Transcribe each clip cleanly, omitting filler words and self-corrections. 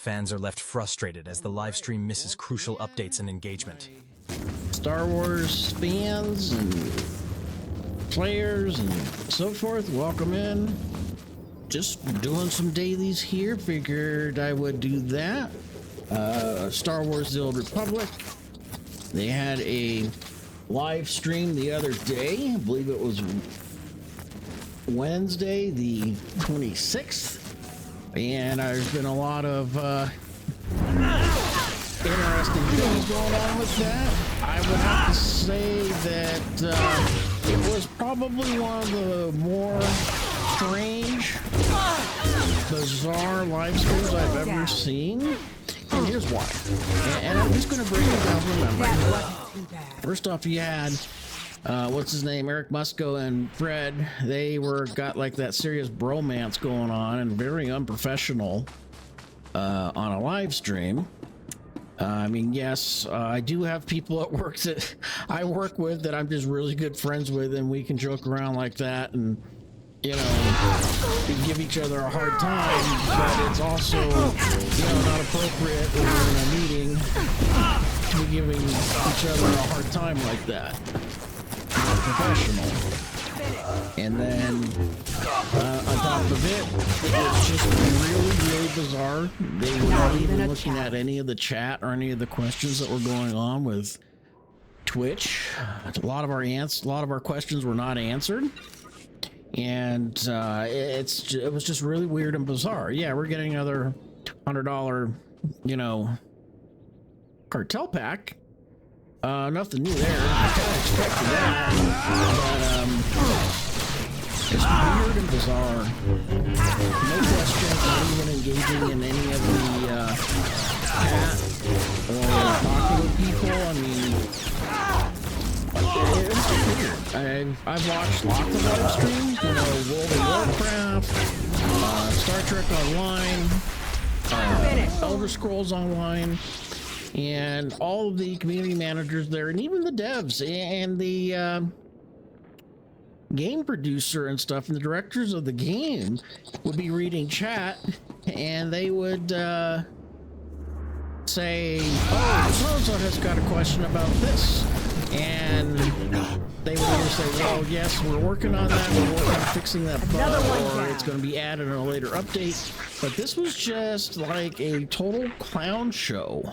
Fans are left frustrated as the live stream misses crucial updates and engagement. Star Wars fans and players and so forth, welcome in. Just doing some dailies here, figured I would do that. Star Wars The Old Republic. They had a live stream the other day, I believe it was Wednesday the 26th, and there's been a lot of interesting things going on with that. I would have to say that it was probably one of the more strange, bizarre live streams I've ever seen. And here's why. And I'm just going to break it down from memory. First off, you had what's his name, Eric Musco and Fred. They got like that serious bromance going on and very unprofessional on a live stream. I mean, yes, I do have people at work that I work with that I'm just really good friends with, and we can joke around like that and, you know, give each other a hard time, but it's also, you know, not appropriate when we're in a meeting to be giving each other a hard time like that. Not professional. And then on top of it, it was just really, really bizarre. They were not even looking at any of the chat or any of the questions that were going on with Twitch. A lot of our questions were not answered, and it was just really weird and bizarre. Yeah, we're getting another $100, you know, cartel pack. Nothing new there. I kind of expected that, but it's weird and bizarre. No questions, not even engaging in any of the chat or talking with people. I mean, it's weird. I've watched lots of live streams, you know, World of Warcraft, Star Trek Online, Elder Scrolls Online, and all of the community managers there, and even the devs and the game producer and stuff, and the directors of the game would be reading chat, and they would say, oh, so-and-so has got a question about this, and they would either say, well, yes, we're working on that, we're working on fixing that bug, or it's going to be added in a later update. But this was just like a total clown show.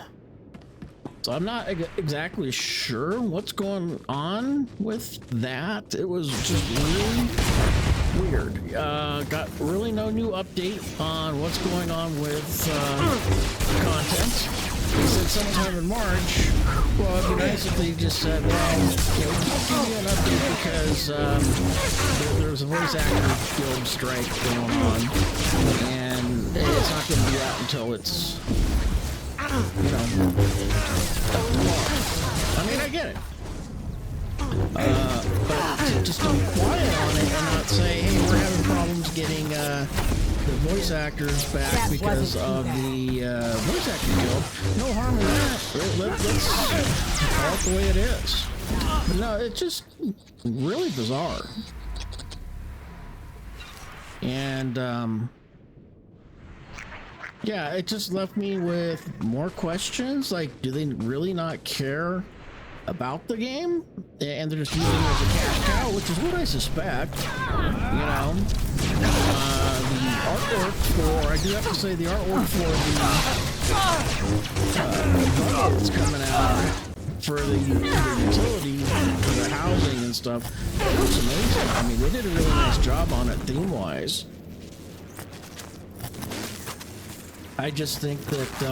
So I'm not exactly sure what's going on with that. It was just really weird. Got really no new update on what's going on with content. They said sometime in March. Well, it'd be nice if they just said, well, we can't give you an update because there's a voice actor guild strike going on, and it's not going to be out until it's, you know, I mean, I get it. But just don't quiet on it and not say, hey, we're having problems getting the voice actors back because of the voice acting guild. No harm in that. Let's call it the way it is. But no, it's just really bizarre. And yeah, it just left me with more questions. Like, do they really not care about the game? And they're just using it as a cash cow, which is what I suspect. You know, the artwork for, I do have to say, the artwork for the that's coming out for the utility, for the housing and stuff, it looks amazing. I mean, they did a really nice job on it theme-wise. I just think that,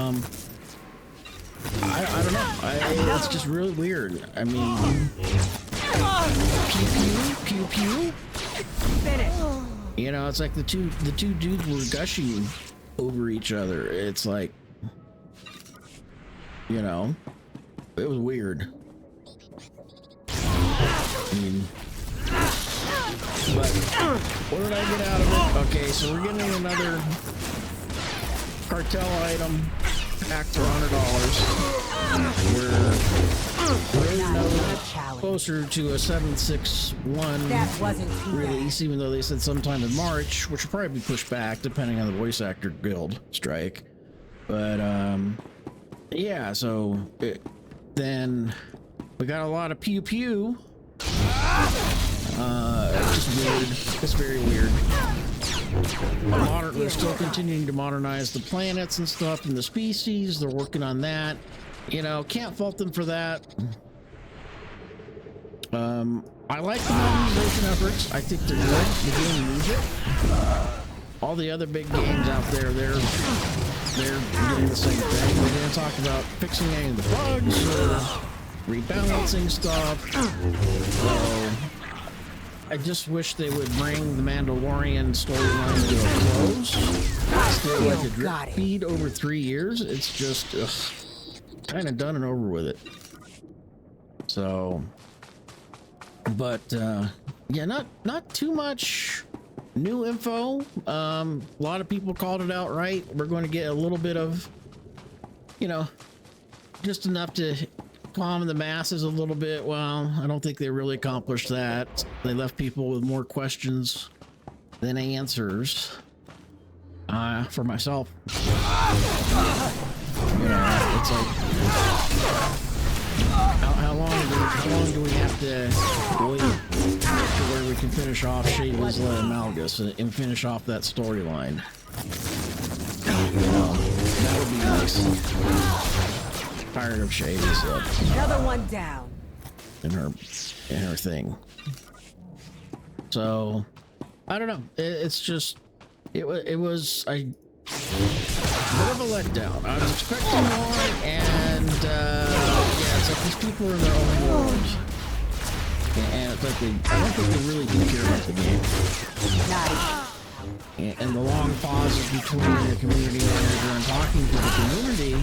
I don't know. It's just really weird. I mean, pew pew, pew pew. You know, it's like the two dudes were gushing over each other. It's like, you know, it was weird. I mean, but what did I get out of it? Okay, so we're getting another cartel item pack for $100. We're closer to a 761 release, even though they said sometime in March, which will probably be pushed back depending on the voice actor guild strike. But yeah, so then we got a lot of pew pew. Just weird. It's very weird. We're still continuing to modernize the planets and stuff and the species. They're working on that. You know, can't fault them for that. I like the modernization efforts. I think they're good. The game needs it. All the other big games out there, they're doing the same thing. We're going to talk about fixing any of the bugs or rebalancing stuff. So I just wish they would bring the Mandalorian storyline to a close. Still like a drip feed over 3 years. It's just kind of done and over with it. So, but yeah, not too much new info. A lot of people called it out right. We're going to get a little bit of, you know, just enough to calm the masses a little bit. Well, I don't think they really accomplished that. They left people with more questions than answers. For myself, you know, it's like, how long do we have to wait to where we can finish off Shayla's Malgus and finish off that storyline? You know, that would be nice. Tired of Shayla's another one down in her thing. So I don't know. It's just it was a bit of a letdown. I was expecting more, and yeah, it's like these people are in their own world, and it's like I don't think they really do care about the game. And the long pauses between the community manager and talking to the community,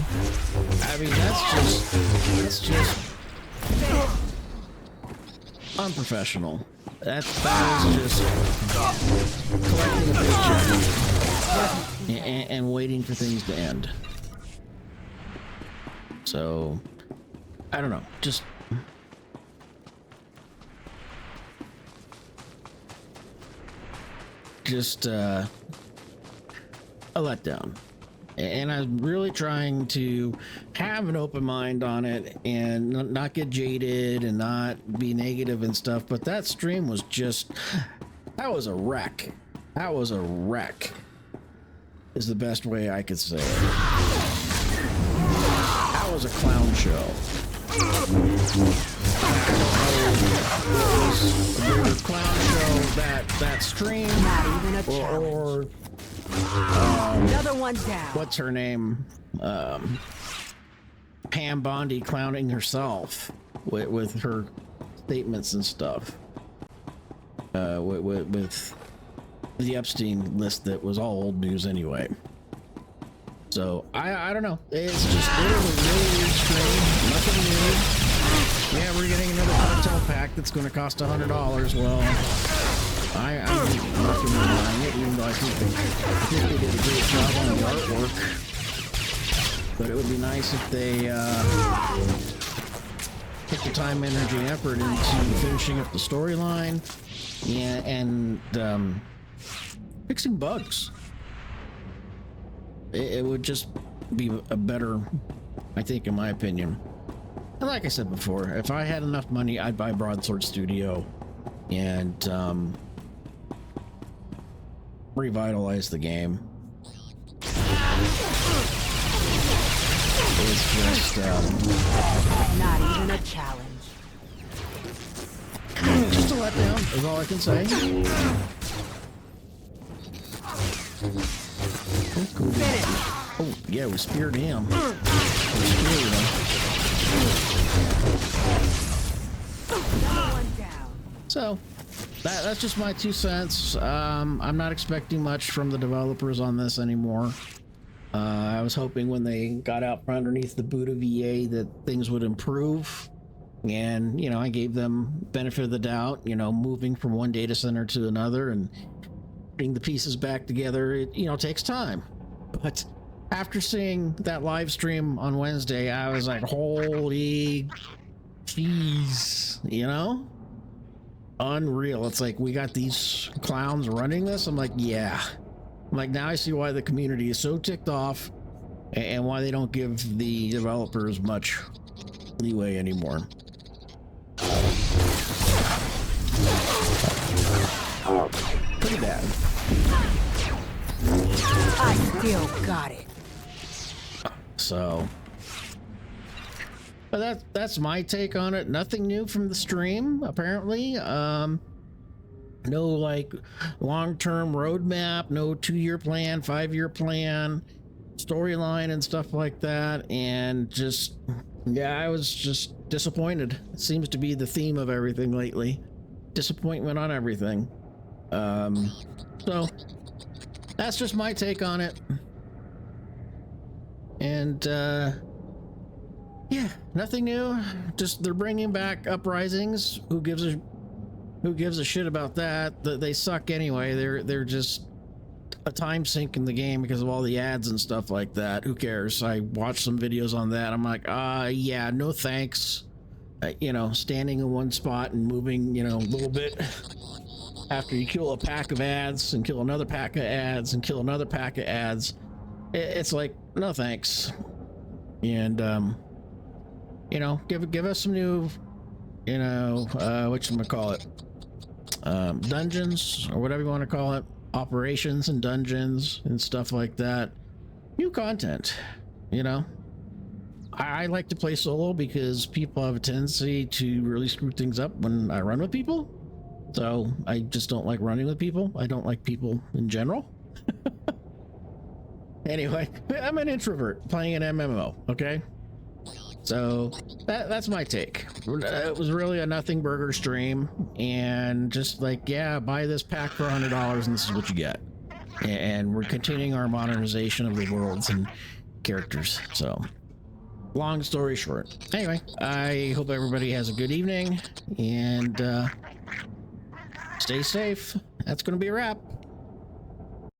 I mean, that's just unprofessional. That is just collecting a paycheck and waiting for things to end. So, I don't know, just a letdown. And I'm really trying to have an open mind on it and not get jaded and not be negative and stuff, but that stream was just, that was a wreck. That was a wreck is the best way I could say it. That was a clown show. A clown show, that stream, or another one down. What's her name? Pam Bondi clowning herself with her statements and stuff. With the Epstein list that was all old news anyway. So I don't know. It's just literally really weird stream. Nothing new. Yeah, we're getting another cartel pack that's going to cost $100. Well, I'm not going to mind it, even though I think they did a great job on the artwork. But it would be nice if they put the time, energy, and effort into finishing up the storyline and fixing bugs. It would just be a better, I think, in my opinion. And like I said before, if I had enough money, I'd buy Broadsword Studio and revitalize the game. It's just not even a challenge. Just a letdown is all I can say. Cool. Oh yeah, we speared him. So that's just my 2 cents. I'm not expecting much from the developers on this anymore. I was hoping when they got out from underneath the boot of EA that things would improve. And, you know, I gave them benefit of the doubt, you know, moving from one data center to another and putting the pieces back together, it, you know, takes time. But after seeing that live stream on Wednesday, I was like, holy jeez, you know? Unreal. It's like, we got these clowns running this? I'm like, yeah. I'm like, now I see why the community is so ticked off and why they don't give the developers much leeway anymore. Pretty bad. I still got it. So, but that's my take on it. Nothing new from the stream, apparently. No like long-term roadmap, no 2-year plan, 5-year plan, storyline and stuff like that. And just, yeah, I was just disappointed. It seems to be the theme of everything lately. Disappointment on everything. So that's just my take on it. And yeah, nothing new. Just they're bringing back uprisings. Who gives a shit about that? They suck anyway. They're just a time sink in the game because of all the ads and stuff like that. Who cares? I watched some videos on that. I'm like, yeah, no thanks. You know, standing in one spot and moving, you know, a little bit after you kill a pack of ads and kill another pack of ads and kill another pack of ads. It's like, no thanks. And you know, give us some new, you know, whatchamacallit, dungeons or whatever you want to call it, operations and dungeons and stuff like that. New content, you know. I like to play solo because people have a tendency to really screw things up when I run with people. So I just don't like running with people. I don't like people in general. Anyway, I'm an introvert playing an MMO, okay? So that's my take. It was really a nothing burger stream, and just like, yeah, buy this pack for $100 and this is what you get. And we're continuing our modernization of the worlds and characters. So long story short, anyway, I hope everybody has a good evening and stay safe. That's gonna be a wrap.